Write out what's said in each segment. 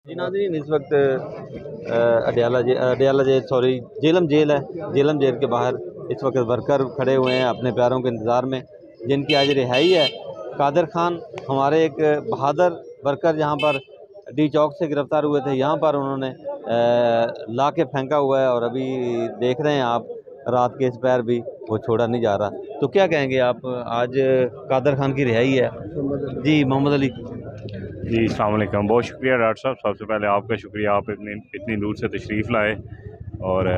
जी नाज़रीन, इस वक्त Adiala jail sorry Jhelum jail है। जेलम जेल के बाहर इस वक्त वर्कर खड़े हुए हैं अपने प्यारों के इंतज़ार में, जिनकी आज रिहाई है। कादर खान हमारे एक बहादुर वर्कर यहाँ पर डी चौक से गिरफ़्तार हुए थे, यहाँ पर उन्होंने ला के फेंका हुआ है और अभी देख रहे हैं आप रात के इस पैर भी वो छोड़ा नहीं जा रहा। तो क्या कहेंगे आप, आज कादर खान की रिहाई है। जी मोहम्मद अली। जी अस्सलाम वालेकुम, बहुत शुक्रिया डॉक्टर साहब। सबसे पहले आपका शुक्रिया, आप इतनी दूर से तशरीफ़ लाए और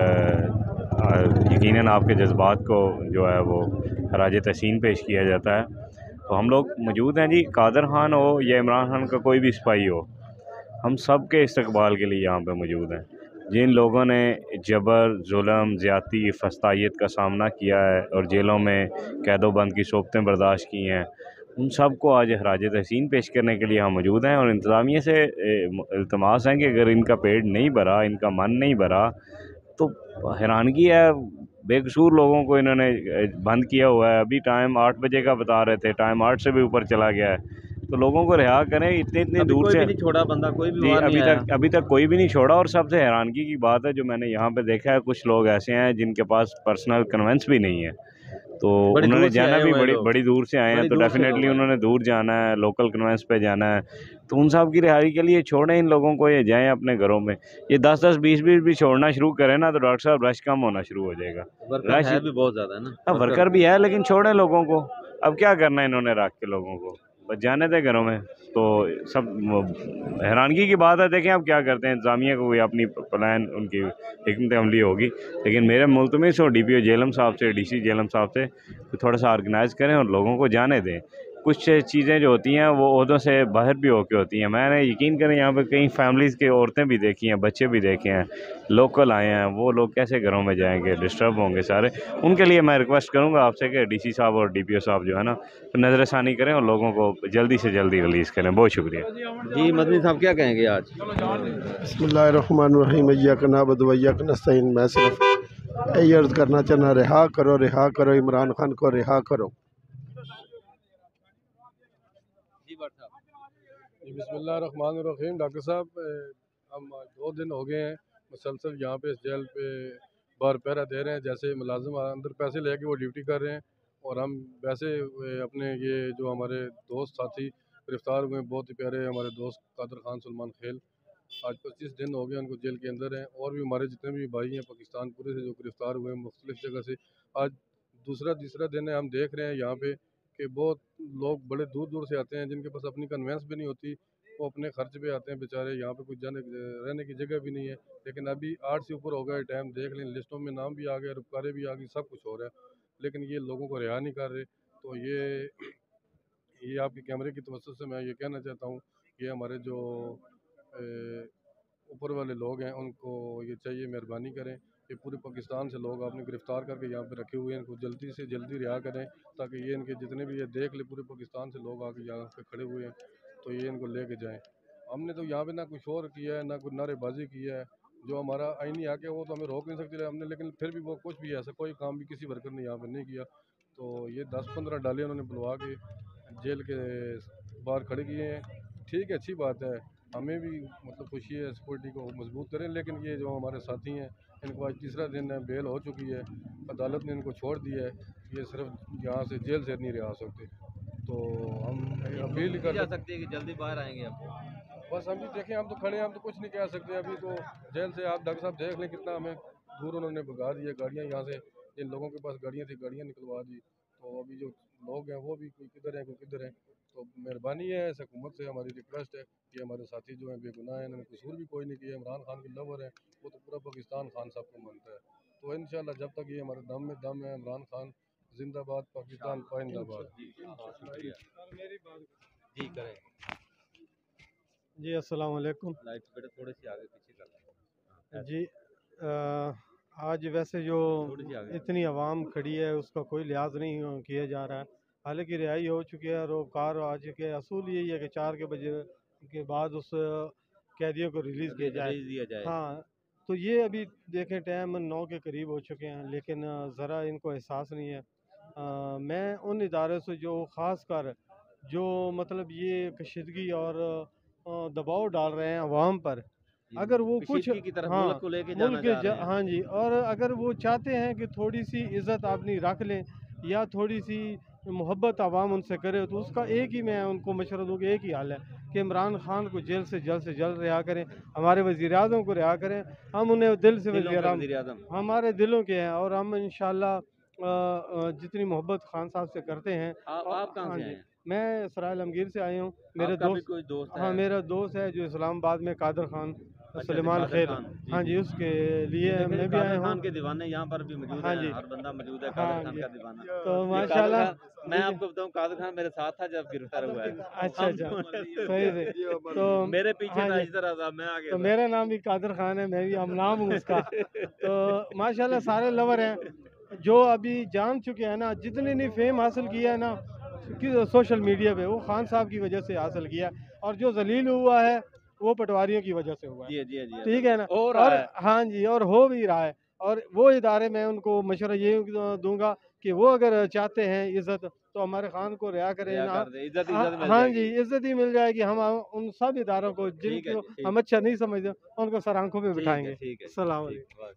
यकीनन आपके जज्बात को जो है वो खराज तहसीन पेश किया जाता है। तो हम लोग मौजूद हैं जी, कादर खान हो या इमरान खान का कोई भी सिपाही हो, हम सब के इस्तकबाल के लिए यहाँ पे मौजूद हैं। जिन लोगों ने जबर, जुल्म, ज़्यादती, फस्तायत का सामना किया है और जेलों में कैदोबंद की सोबतें बर्दाश्त की हैं, उन सब को आज खराज तहसीन पेश करने के लिए हम मौजूद हैं। और इंतज़ामिया से इल्तमास है कि अगर इनका पेट नहीं भरा, इनका मन नहीं भरा, तो हैरानगी है, बेकसूर लोगों को इन्होंने बंद किया हुआ है। अभी टाइम 8 बजे का बता रहे थे, टाइम 8 से भी ऊपर चला गया है। तो लोगों को रिहा करें, इतनी इतनी अभी दूर कोई से। भी नहीं छोड़ा, बंदा कोई भी जी, बाहर नहीं आया। अभी तक कोई भी नहीं छोड़ा। और सबसे हैरानगी की बात है जो मैंने यहाँ पे देखा है, कुछ लोग ऐसे हैं जिनके पास पर्सनल कन्वेंस भी नहीं है, तो बड़ी उन्होंने दूर से जाना आए भी हुए हैं बड़ी लोग, बड़ी दूर से आए हैं, बड़ी तो दूर से लोग डेफिनेटली आए उन्होंने हैं। दूर जाना है, लोकल कन्वेंस पे जाना है। तो उन सब की रिहाई के लिए छोड़ें इन लोगों को, ये जाएं अपने घरों में। ये 10-10, 20-20 भी छोड़ना शुरू करें ना, तो डॉक्टर साहब रश कम होना शुरू हो जाएगा। वर्कर रश, है भी बहुत ज़्यादा है ना हाँ वर्कर। वर्कर भी है, लेकिन छोड़ें लोगों को। अब क्या करना है इन्होंने रख के लोगों को, बस जाने दें घरों में। तो सब हैरानगी की बात है। देखें अब क्या करते हैं, इंतज़ामिया को भी अपनी प्लान, उनकी हिकमत अमली होगी। लेकिन मेरे मुल्तमिस हो DPO जेलम साहब से, DC जेलम साहब से, थोड़ा सा ऑर्गेनाइज़ करें और लोगों को जाने दें। कुछ चीज़ें जो होती हैं वो ओहदों से बाहर भी होके होती हैं। मैंने यकीन करें यहाँ पे कई फैमिलीज़ की औरतें भी देखी हैं, बच्चे भी देखे हैं, लोकल आए हैं, वो लोग कैसे घरों में जाएंगे, डिस्टर्ब होंगे सारे। उनके लिए मैं रिक्वेस्ट करूँगा आपसे कि DC साहब और DPO साहब जो है ना, नज़रसानी करें और लोगों को जल्दी से जल्दी रिलीज़ करें। बहुत शुक्रिया। जी मदनी साहब क्या कहेंगे आज। बिस्मिल्लाहिर्रहमानिर्रहीम, इय्याक नअबुदु व इय्याक नस्तईन। मैं सिर्फ यही अर्ज़ करना चाहना, रिहा करो इमरान खान को, रिहा करो। जी बिस्मिल्लाहिर्रहमानिर्रहीम। डॉक्टर साहब, हम 2 दिन हो गए हैं मुसलसल यहाँ पे इस जेल पे बाहर पहरा दे रहे हैं। जैसे मुलाजिम अंदर पैसे लेके वो ड्यूटी कर रहे हैं, और हम वैसे अपने ये जो हमारे दोस्त साथी गिरफ़्तार हुए हैं, बहुत ही प्यारे हमारे दोस्त कादर खान सलमान खेल, आज 25 दिन हो गए उनको जेल के अंदर हैं। और भी हमारे जितने भी भाई हैं पाकिस्तान पूरे से जो गिरफ़्तार हुए हैं मुख्तलिफ़ जगह से, आज दूसरा तीसरा दिन है। हम देख रहे हैं यहाँ पे कि बहुत लोग बड़े दूर दूर से आते हैं जिनके पास अपनी कन्वेंस भी नहीं होती, वो अपने खर्च पे आते हैं बेचारे। यहाँ पे कुछ जाने रहने की जगह भी नहीं है। लेकिन अभी 8 से ऊपर हो गया टाइम, देख लें लिस्टों में नाम भी आ गए, रुपकारें भी आ गई, सब कुछ हो रहा है, लेकिन ये लोगों को रिहा नहीं कर रहे। तो ये आपके कैमरे की तवज्जो से मैं ये कहना चाहता हूँ, ये हमारे जो ऊपर वाले लोग हैं उनको ये चाहिए मेहरबानी करें, ये पूरे पाकिस्तान से लोग आपने गिरफ़्तार करके यहाँ पे रखे हुए हैं, इनको जल्दी से जल्दी रिहा करें, ताकि ये इनके जितने भी ये देख ले पूरे पाकिस्तान से लोग आके यहाँ पे खड़े हुए हैं, तो ये इनको लेके जाएं। हमने तो यहाँ पे ना कुछ और किया है, ना कुछ नारेबाजी किया है। जो हमारा आईनी हक है वो तो हमें रोक नहीं सकते हमने, लेकिन फिर भी वो कुछ भी ऐसा कोई काम भी किसी वर्कर ने यहाँ पर नहीं किया। तो ये 10-15 डाले उन्होंने बुलवा के जेल के बाहर खड़े किए हैं। ठीक है, अच्छी बात है, हमें भी मतलब खुशी है, सिक्योरिटी को मजबूत करें। लेकिन ये जो हमारे साथी हैं, इनको आज तीसरा दिन है, बेल हो चुकी है, अदालत ने इनको छोड़ दिया है, ये सिर्फ यहाँ से जेल से नहीं रह सकते। तो हम अपील कर सकती है कि जल्दी बाहर आएंगे अब। बस हम भी देखें, हम तो खड़े हैं, हम तो कुछ नहीं कह सकते अभी। तो जेल से आप डॉक्टर साहब देख लें कितना हमें दूर उन्होंने भगा दिया, गाड़ियाँ यहाँ से जिन लोगों के पास गाड़ियाँ थी गाड़ियाँ निकलवा दी। तो अभी जो लोग हैं वो भी कोई किधर हैं कोई किधर हैं। तो मेहरबानी है, इस हुकूमत से हमारी रिक्वेस्ट है कि हमारे साथी जो हैं बेगुनाह हैं, इन्होंने कसूर भी कोई नहीं किया। इमरान खान के लवर हैं, वो तो पूरा पाकिस्तान खान साहब को मानता है। तो इंशाल्लाह जब तक ये हमारे दम में दम है, इमरान खान जिंदाबाद, पाकिस्तान पाइंदाबाद। जी करें। जी अस्सलाम वालेकुम। लाइट बेटा थोड़ी सी आगे पीछे कर जी आज वैसे जो थोड़ी सी आगे। इतनी आवाम खड़ी है उसका कोई लिहाज नहीं किया जा रहा है। हालांकि रिहाई हो चुकी है, रोकार आ चुके हैं। असूल यही है कि 4 के बजे के बाद उस कैदियों को रिलीज़ किया जाए। दिया जाए। हाँ, तो ये अभी देखें टाइम 9 के करीब हो चुके हैं, लेकिन ज़रा इनको एहसास नहीं है। मैं उन इदारों से जो ख़ास कर जो मतलब ये कशीदगी और दबाव डाल रहे हैं अवाम पर। अगर वो कुछ कशीदगी की तरफ हाँ मुल्क को लेके जाना मुल्क चाह रहे हैं। हाँ जी, और अगर वो चाहते हैं कि थोड़ी सी इज़्ज़त अपनी रख लें या थोड़ी सी मोहब्बत आवाम उनसे करे, तो उसका एक ही मैं उनको मशवरा दूँ कि एक ही हल है कि इमरान खान को जेल से जल्द रिहा करें, हमारे वज़ीर-ए-आज़म को रिहा करें। हम उन्हें दिल से दिलों के वज़ीर-ए-आज़म वज़ीर-ए-आज़म। हमारे दिलों के हैं, और हम इंशाअल्लाह जितनी मोहब्बत खान साहब से करते हैं। आप कहाँ हाँ से आए जी, हैं? मैं सराय आलमगीर से आया हूँ। मेरे आपका भी दोस्त कोई दोस्त हाँ, है? मेरा दोस्त है जो इस्लामाबाद में कादर खान अच्छा, सलेमान कादर खेल, खान। जी, हाँ जी। जी, उसके लिए ये देखें मैं भी आया कादर हूँ। खान के दीवाने यहाँ पर भी मौजूद हाँ हैं, जी, हर बंदा मौजूद है हाँ कादर खान जी, का दीवाना। तो ये कादर माशाल्लाह खान, मैं ठीक है। आपको बताऊँ, कादर खान मेरे साथ था जब गिरफ्तार हुआ है। अच्छा हम अच्छा, दोनों से सही से। तो मेरे पीछे हाँ था, जी, इस तरह था, मैं आगे तो था। मेरा नाम भी कादर खान है, मैं भी हम नाम हूँ उसका। तो माशाल्लाह सारे लवर हैं जो अभी जान चुके हैं ना, जितने ने फेम हासिल किया है ना कि सोशल मीडिया पे, वो खान साहब की वजह से हासिल किया, और जो जलील हुआ है वो पटवारियों की वजह से हुआ है। जी जी जी, ठीक है ना, हो रहा और है। हाँ जी, और हो भी रहा है। और वो इदारे मैं उनको मशवरा ये दूंगा कि वो अगर चाहते हैं इज़्ज़त, तो हमारे खान को रिहा करें रिहा ना। कर दे, इज्जत इज्जत मिल हाँ जी, जाएगी। इज़्ज़त ही मिल जाएगी। हम उन सब इदारों को ठीक है जिनको जी, ठीक हम अच्छा नहीं समझते, उनको सर आंखों पे ठीक है बिठाएंगे। ठीक है अस्सलाम ठीक वालेकुम। है।